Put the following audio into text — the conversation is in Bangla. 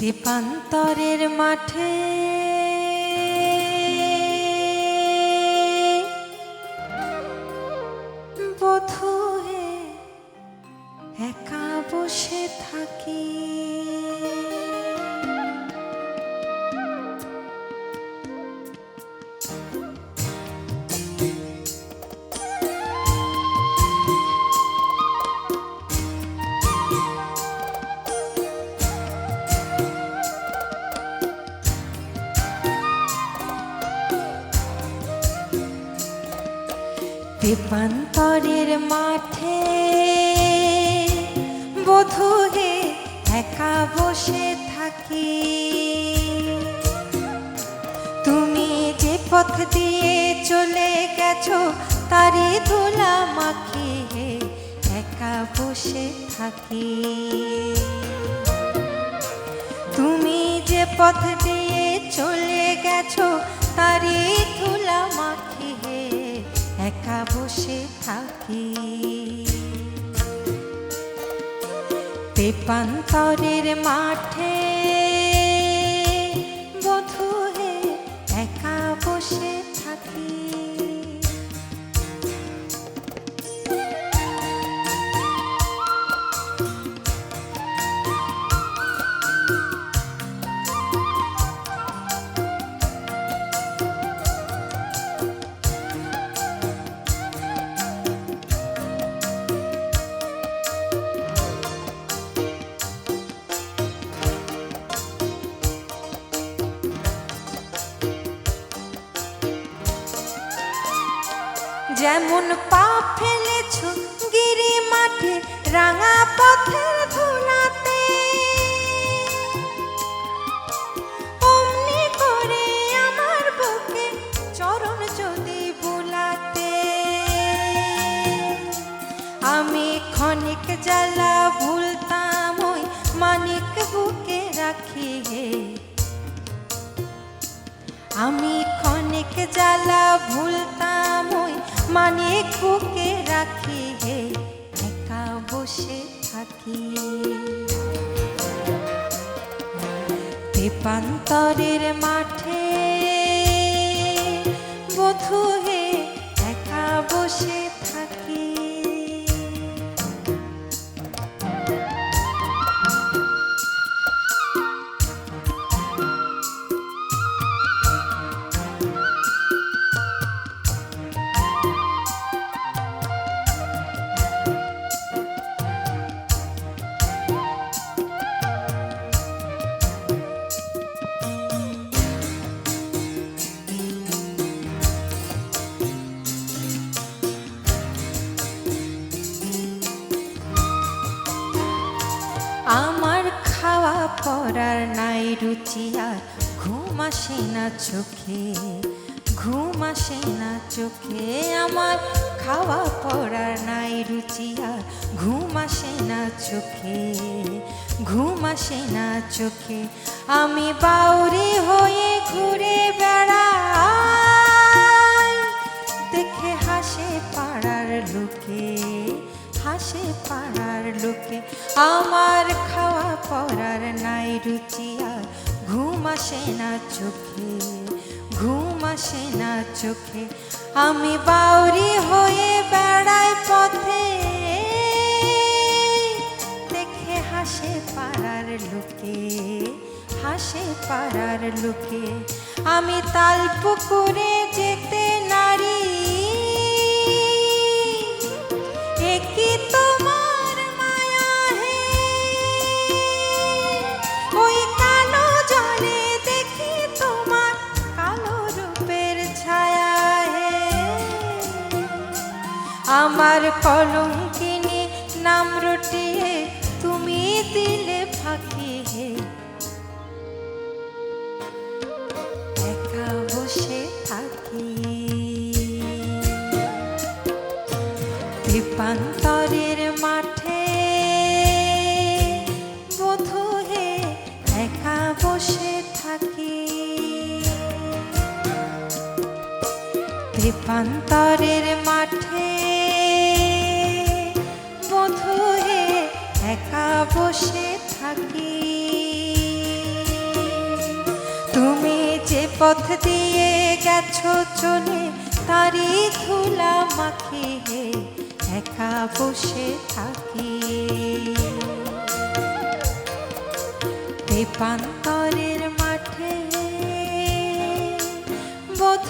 দীপান্তরের মাঠে বধূ হে একা বসে থাকি। দীপান্তরের মাঠে বধূ হে একা বসে থাকি। তুমি যে পথ দিয়ে চলে গেছো তারি ধুলা মাখিয়ে একা বসে থাকি। তুমি যে পথ দিয়ে চলে গেছো তারি ধুলা মাখিয়ে একা বসে থাকি। দীপান্তরের মাঠে বধূ হে একা বসে থাকি। যেমন পা ফেলেছো গিরি মাঠে রাঙা পথের ধুলাতে, অমনি করে আমার বুকে চরণ যদি বুলাতে। আমি ক্ষণিক জ্বালা ভুলতাম ওই মানিক বুকে রাখিয়ে। আমি ক্ষণিক জ্বালা ভুলতাম ওই মানিক বুকে রাখিয়ে একা বসে থাকি। দীপান্তরের মাঠে বধূ হে একা বসে থাকি। আমার খাওয়া পড়ার নাই রুচি আর ঘুম আসে না চোখে, ঘুম আসে না চোখে। আমার খাওয়া পড়ার নাই রুচি আর ঘুম আসে না চোখে, ঘুম আসে না চোখে। আমি বাউরি হয়ে ঘুরে বেড়াই, দেখে হাসে পাড়ার লোকে, হাসে পাড়ার লোকে। আমার খাওয়া পড়ার নাই রুচি আর ঘুম আসে না চোখে, ঘুম আসে না চোখে। আমি বাউরি হয়ে বেড়াই পথে, দেখে হাসে পাড়ার লোকে, হাসে পাড়ার লোকে। আমি তাল পুকুরে যেতে নারী, কি তোমার মায়া হে। ওই কালো জলে দেখি তোমার কালো রূপের ছায়া হে। আমার কলঙ্কিনী নাম রটিয়ে তুমি দিলে ফাঁকি হে, একা বসে থাকি। দীপান্তরের মাঠে বধূ হে একা বসে থাকি। দীপান্তরের মাঠে বধূ হে একা বসে থাকি। পথ দিয়ে গেছো চলে তারি ধুলা মাখিয়ে একা বসে থাকি। তেপান্তরের মাঠে বোধ